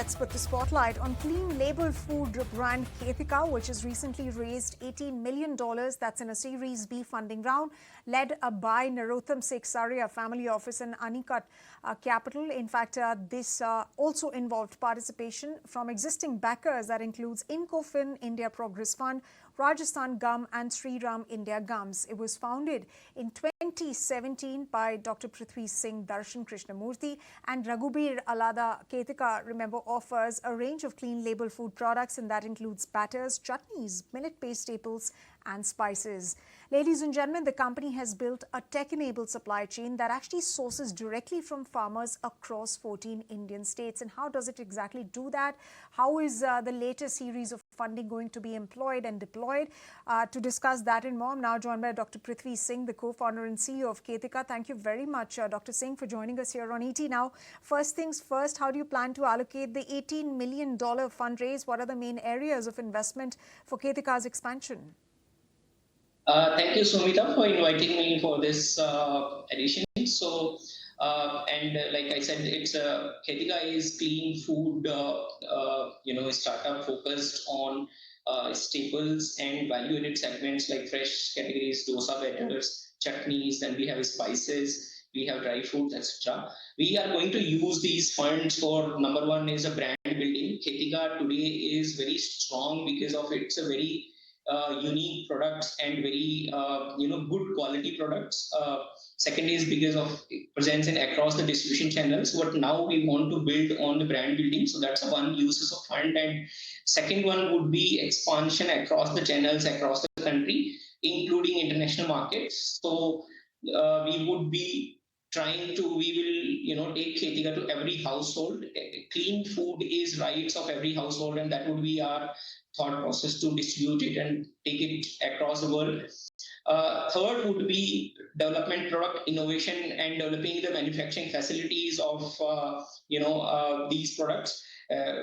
let's put the spotlight on clean label food brand Khetika, which has recently raised $18 million. That's in a Series B funding round led by Narottam Seksaria Family Office and Anicut Capital. In fact, this also involved participation from existing backers that includes Incofin India Progress Fund, Rajasthan Gum and Sriram India Gums. It was founded in 2017 by Dr. Prithvi Singh Darshan Krishnamurthy and Raghubir Alada. Khetika, remember, offers a range of clean label food products, and that includes batters, chutneys, millet-based staples and spices. Ladies and gentlemen, the company has built a tech-enabled supply chain that actually sources directly from farmers across 14 Indian states. And how does it exactly do that? How is the latest series of funding going to be employed and deployed? To discuss that and more, I'm now joined by Dr. Prithvi Singh, the co-founder and CEO of Khetika. Thank you very much, Dr. Singh, for joining us here on ET. Now, first things first, how do you plan to allocate the $18 million fundraise? What are the main areas of investment for Khetika's expansion? Thank you, Sumita, for inviting me for this edition. So, like I said, it's Khetika is clean food, startup focused on staples and value-added segments like fresh categories, dosa batters, chutneys, and we have spices, we have dry fruits, etc. We are going to use these funds for, number one is a brand building. Khetika today is very strong because of its a very unique products and very good quality products. Second is because of presence in across the distribution channels. What now we want to build on the brand building. So that's one uses of fund. And second one would be expansion across the channels across the country, including international markets. So we would be we will take Khetika to every household. Clean food is rights of every household, and that would be our thought process to distribute it and take it across the world. Third would be development, product innovation, and developing the manufacturing facilities of these products.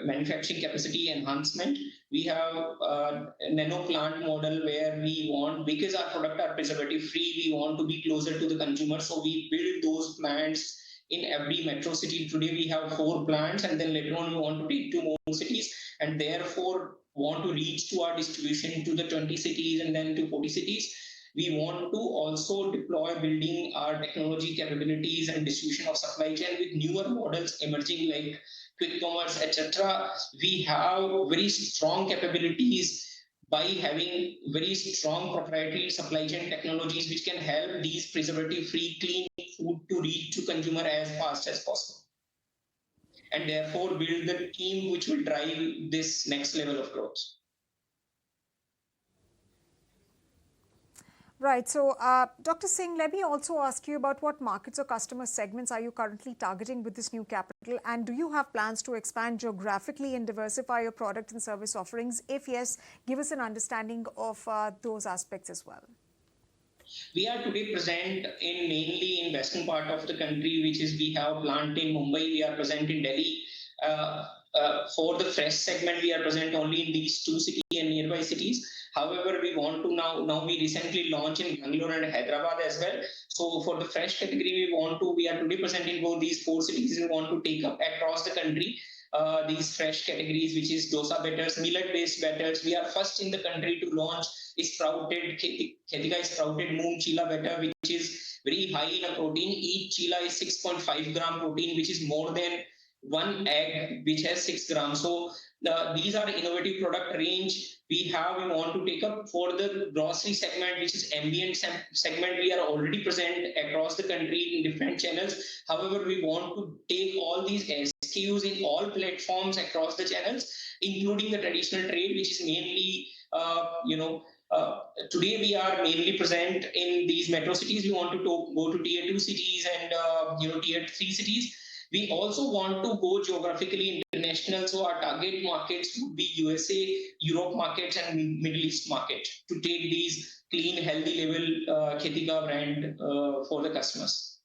Manufacturing capacity enhancement. We have a nano plant model where we want, because our products are preservative free, we want to be closer to the consumer. So we build those plants in every metro city. Today we have 4 plants, and then later on we want to take 2 more cities, and therefore want to reach to our distribution to the 20 cities and then to 40 cities. We want to also deploy building our technology capabilities and distribution of supply chain with newer models emerging like quick commerce, etc. We have very strong capabilities by having very strong proprietary supply chain technologies which can help these preservative-free clean food to reach to consumer as fast as possible. And therefore build the team which will drive this next level of growth. Right. So, Dr. Singh, let me also ask you about what markets or customer segments are you currently targeting with this new capital? And do you have plans to expand geographically and diversify your product and service offerings? If yes, give us an understanding of those aspects as well. We are today present in mainly in western part of the country, which is we have a plant in Mumbai, we are present in Delhi. For the fresh segment, we are present only in these 2 cities and nearby cities. However, we want to now we recently launched in Bangalore and Hyderabad as well. So for the fresh category, we are today present in both these 4 cities. We want to take up across the country these fresh categories, which is dosa batters, millet-based batters. We are first in the country to launch Khetika is sprouted moong chila batter, which is very high in a protein. Each chila is 6.5 gram protein, which is more than 1 egg, which has 6 grams. So these are innovative product range we want to take up. For the grocery segment, which is ambient segment, we are already present across the country in different channels. However, we want to take all these SKUs in all platforms across the channels, including the traditional trade, which is mainly today we are mainly present in these metro cities. We want to go to tier 2 cities and tier 3 cities. We also want to go geographically international. So our target markets would be USA, Europe markets, and Middle East market to take these clean, healthy label Khetika brand for the customers.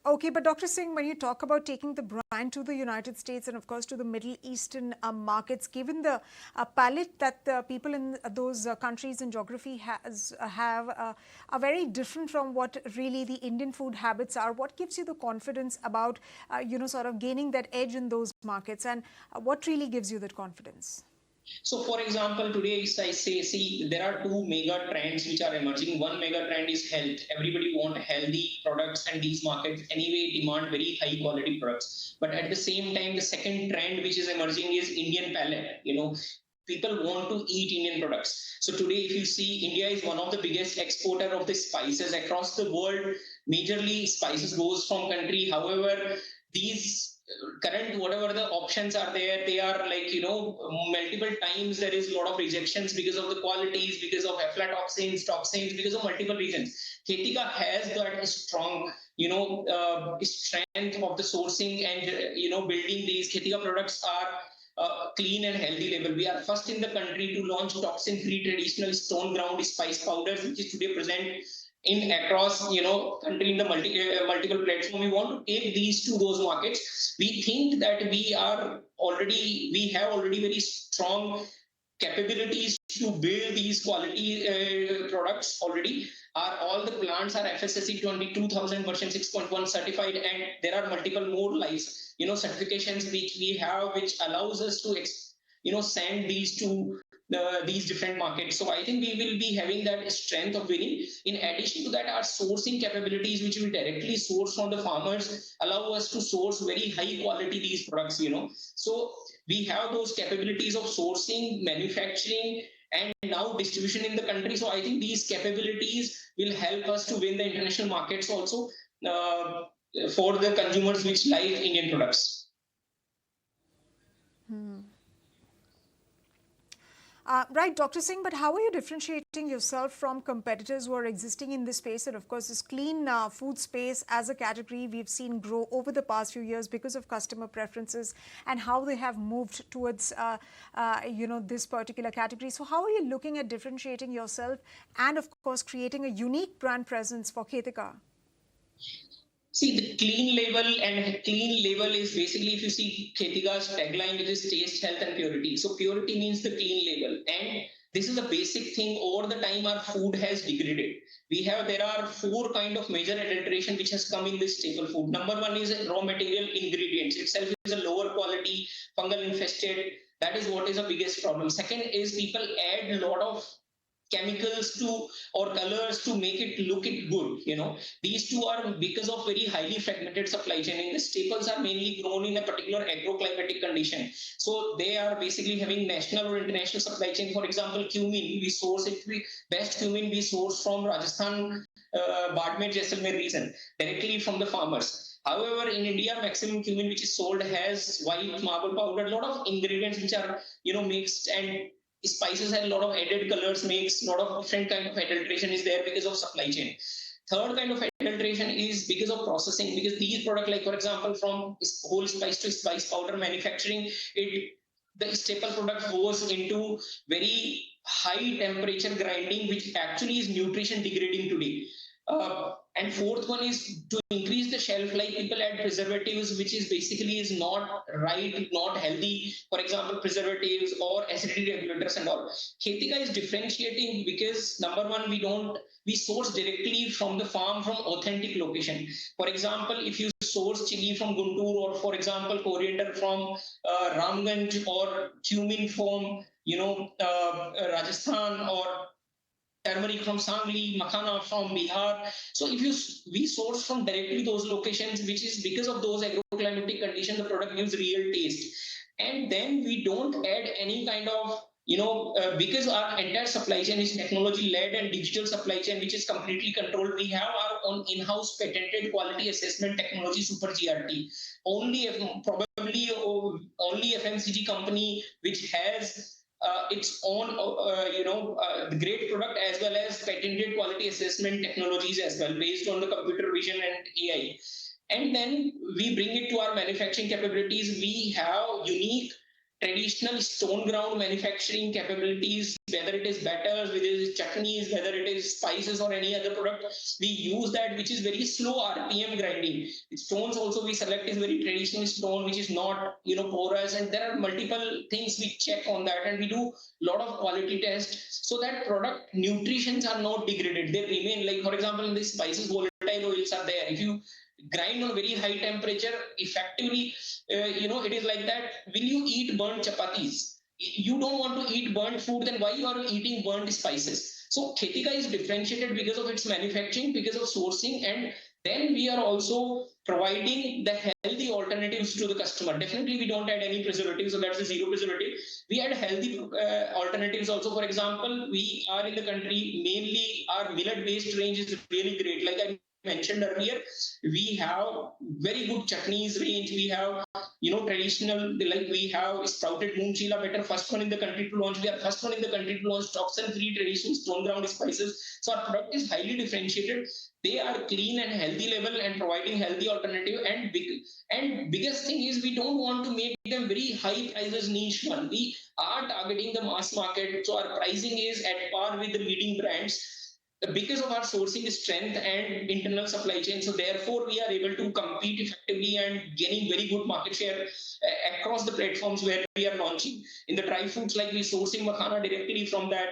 Okay, but Dr. Singh, when you talk about taking the brand to the United States and, of course, to the Middle Eastern markets, given the palette that the people in those countries and geography have are very different from what really the Indian food habits are, what gives you the confidence about, sort of gaining that edge in those markets, and what really gives you that confidence? So, for example, today I say, see, there are two mega trends which are emerging. One mega trend is health. Everybody want healthy products, and these markets anyway demand very high quality products. But at the same time, the second trend which is emerging is Indian palate. People want to eat Indian products. So today, if you see, India is one of the biggest exporter of the spices across the world. Majorly, spices goes from country. However, these current whatever the options are there, they are like multiple times there is a lot of rejections because of the qualities, because of aflatoxins, toxins, because of multiple reasons. Khetika has that strong strength of the sourcing, and building these Khetika products are clean and healthy label. We are first in the country to launch toxin-free traditional stone ground spice powders, which is today present in across country in the multiple platform. We want to take these to those markets. We think that we have already very strong capabilities to build these quality products already. All the plants are FSSC 22000 version 6.1 certified, and there are multiple more certifications which we have, which allows us to send these to these different markets. So I think we will be having that strength of winning. In addition to that, our sourcing capabilities, which will directly source from the farmers, allow us to source very high quality these products. So we have those capabilities of sourcing, manufacturing, and now distribution in the country. So I think these capabilities will help us to win the international markets also for the consumers which like Indian products. Right, Dr. Singh, but how are you differentiating yourself from competitors who are existing in this space? And of course, this clean food space as a category we've seen grow over the past few years because of customer preferences and how they have moved towards, this particular category. So how are you looking at differentiating yourself and, of course, creating a unique brand presence for Khetika? See, the clean label is basically, if you see Khetika's tagline, which is taste, health, and purity. So purity means the clean label. And this is a basic thing. Over the time, our food has degraded. There are four kind of major adulteration which has come in this staple food. Number one is raw material ingredients. Itself is a lower quality, fungal infested. That is what is the biggest problem. Second is people add a lot of chemicals to or colors to make it look it good. These two are because of very highly fragmented supply chain, and the staples are mainly grown in a particular agroclimatic condition, so they are basically having national or international supply chain. For example, cumin, best cumin we source from Rajasthan, Badmer, Jaisalmer region, directly from the farmers. However, in India, maximum cumin which is sold has white marble powder, a lot of ingredients which are mixed, and spices and a lot of added colors makes a lot of different kind of adulteration is there because of supply chain. Third kind of adulteration is because of processing, because these products, like for example, from whole spice to spice powder manufacturing, the staple product goes into very high temperature grinding, which actually is nutrition degrading today. And fourth one is to increase the shelf life. People add preservatives, which is basically is not right, not healthy. For example, preservatives or acidity regulators and all. Khetika is differentiating because number one, we source directly from the farm, from authentic location. For example, if you source chili from Guntur, or for example, coriander from Ramganj, or cumin from Rajasthan, or turmeric from Sangli, makhana from Bihar. So we source from directly those locations, which is because of those agroclimatic conditions, the product gives real taste. And then we don't add any kind of, because our entire supply chain is technology-led and digital supply chain, which is completely controlled. We have our own in-house patented quality assessment technology, Super GRT. Probably only FMCG company which has its own, great product as well as patented quality assessment technologies as well, based on the computer vision and AI. And then we bring it to our manufacturing capabilities. We have unique traditional stone ground manufacturing capabilities, whether it is batters, whether it is chutneys, whether it is spices or any other product. We use that, which is very slow RPM grinding. Stones also we select is very traditional stone, which is not porous, and there are multiple things we check on that, and we do a lot of quality tests so that product nutritions are not degraded. They remain, like for example, in the spices, volatile oils are there. If you grind on very high temperature, effectively, it is like that. Will you eat burnt chapatis? You don't want to eat burnt food, then why you are eating burnt spices? So Khetika is differentiated because of its manufacturing, because of sourcing, and then we are also providing the healthy alternatives to the customer. Definitely, we don't add any preservatives, so that's a zero preservative. We add healthy alternatives also. For example, we are in the country, mainly our millet-based range is really great. Like I mentioned earlier, we have very good chutneys range. We have traditional, like we have sprouted moong chila batter, first one in the country to launch. We are first one in the country to launch toxin free traditional stone ground spices. So our product is highly differentiated. They are clean and healthy level and providing healthy alternative. And biggest thing is, we don't want to make them very high prices niche one. We are targeting the mass market, so our pricing is at par with the leading brands because of our sourcing strength and internal supply chain. So therefore, we are able to compete effectively and gaining very good market share across the platforms where we are launching. In the dry fruits, like we sourcing makhana directly from that,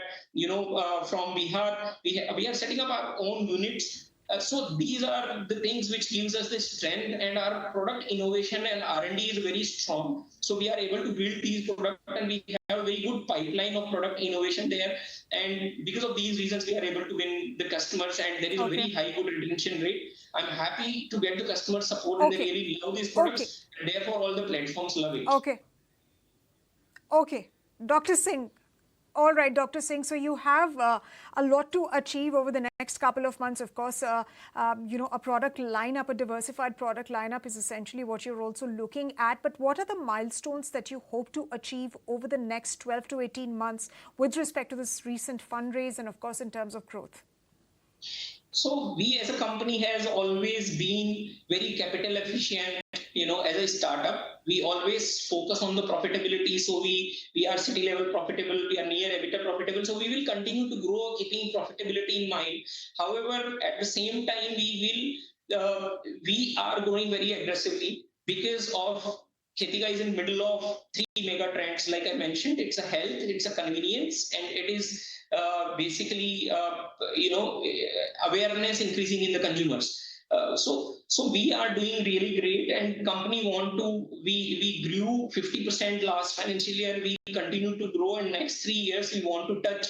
from Bihar. We are setting up our own units. So these are the things which gives us the strength, and our product innovation and R&D is very strong. So we are able to build these products, and we have a very good pipeline of product innovation there. And because of these reasons, we are able to win the customers, and there is a very high good retention rate. I'm happy to get the customer support, and they really love these products. And therefore, all the platforms love it. Okay. Dr. Singh. All right, Dr. Singh. So you have a lot to achieve over the next couple of months. Of course, a product lineup, a diversified product lineup is essentially what you're also looking at. But what are the milestones that you hope to achieve over the next 12 to 18 months with respect to this recent fundraise and, of course, in terms of growth? So we as a company has always been very capital efficient. As a startup, we always focus on the profitability. So we are city level profitable, we are near EBITDA profitable. So we will continue to grow keeping profitability in mind. However, at the same time, we are growing very aggressively because of Khetika is in the middle of 3 mega trends. Like I mentioned, it's a health, it's a convenience, and it is basically awareness increasing in the consumers. So we are doing really great, and company we grew 50% last financial year. We continue to grow. In next 3 years, we want to touch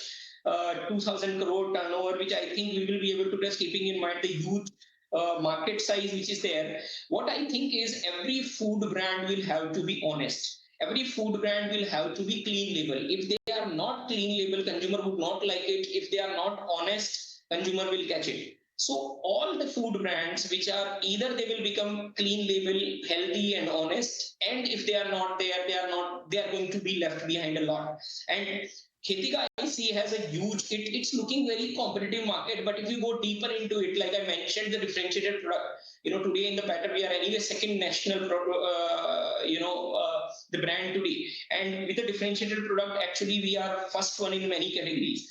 2,000 crore turnover, which I think we will be able to touch, keeping in mind the huge market size which is there. What I think is, every food brand will have to be honest. Every food brand will have to be clean label. If they are not clean label, consumer would not like it. If they are not honest, consumer will catch it. So all the food brands which are, either they will become clean label, healthy and honest, and if they are not there, they are going to be left behind a lot. And Khetika, I see, has a huge, it's looking very competitive market, but if you go deeper into it, like I mentioned, the differentiated product, today in the pattern, we are anyway second national, the brand today. And with the differentiated product, actually, we are first one in many categories.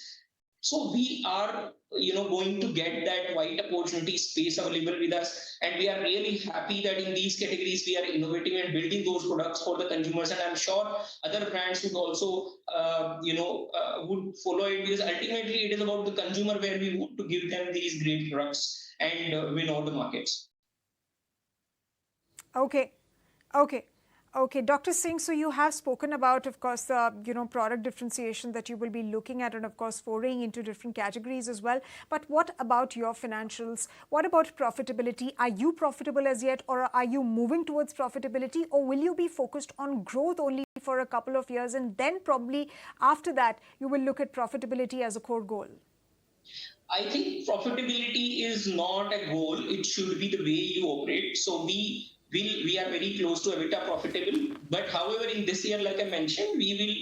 So we are, going to get that wide opportunity space available with us. And we are really happy that in these categories, we are innovating and building those products for the consumers. And I'm sure other brands would also, would follow it, because ultimately it is about the consumer, where we want to give them these great products and win all the markets. Okay, Dr. Singh, so you have spoken about, of course, the product differentiation that you will be looking at, and of course foraying into different categories as well. But what about your financials? What about profitability? Are you profitable as yet, or are you moving towards profitability, or will you be focused on growth only for a couple of years, and then probably after that you will look at profitability as a core goal? I think profitability is not a goal. It should be the way you operate. So we are very close to EBITDA profitable. But however, in this year, like I mentioned, we will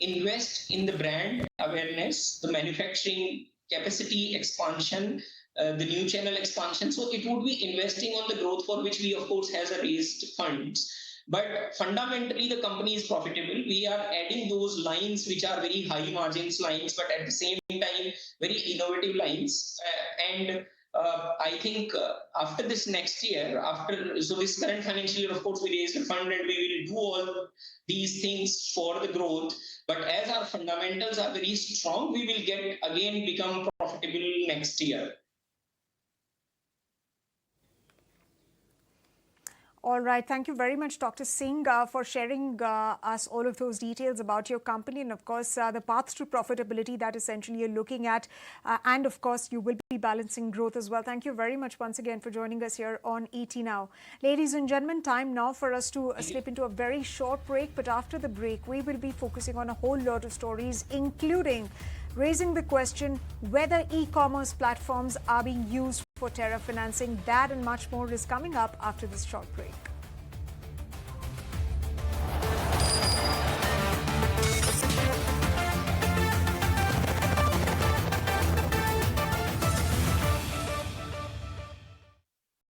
invest in the brand awareness, the manufacturing capacity expansion, the new channel expansion. So it would be investing on the growth, for which we, of course, has raised funds. But fundamentally, the company is profitable. We are adding those lines which are very high margins lines, but at the same time, very innovative lines. I think after this next year, so this current financial year, of course, we raised a fund and we will do all these things for the growth. But as our fundamentals are very strong, we will become profitable next year. All right. Thank you very much, Dr. Singh, for sharing us all of those details about your company and, of course, the path to profitability that essentially you're looking at. And, of course, you will be balancing growth as well. Thank you very much once again for joining us here on ET Now. Ladies and gentlemen, time now for us to slip into a very short break. But after the break, we will be focusing on a whole lot of stories, including raising the question whether e-commerce platforms are being used for terror financing. That and much more is coming up after this short break.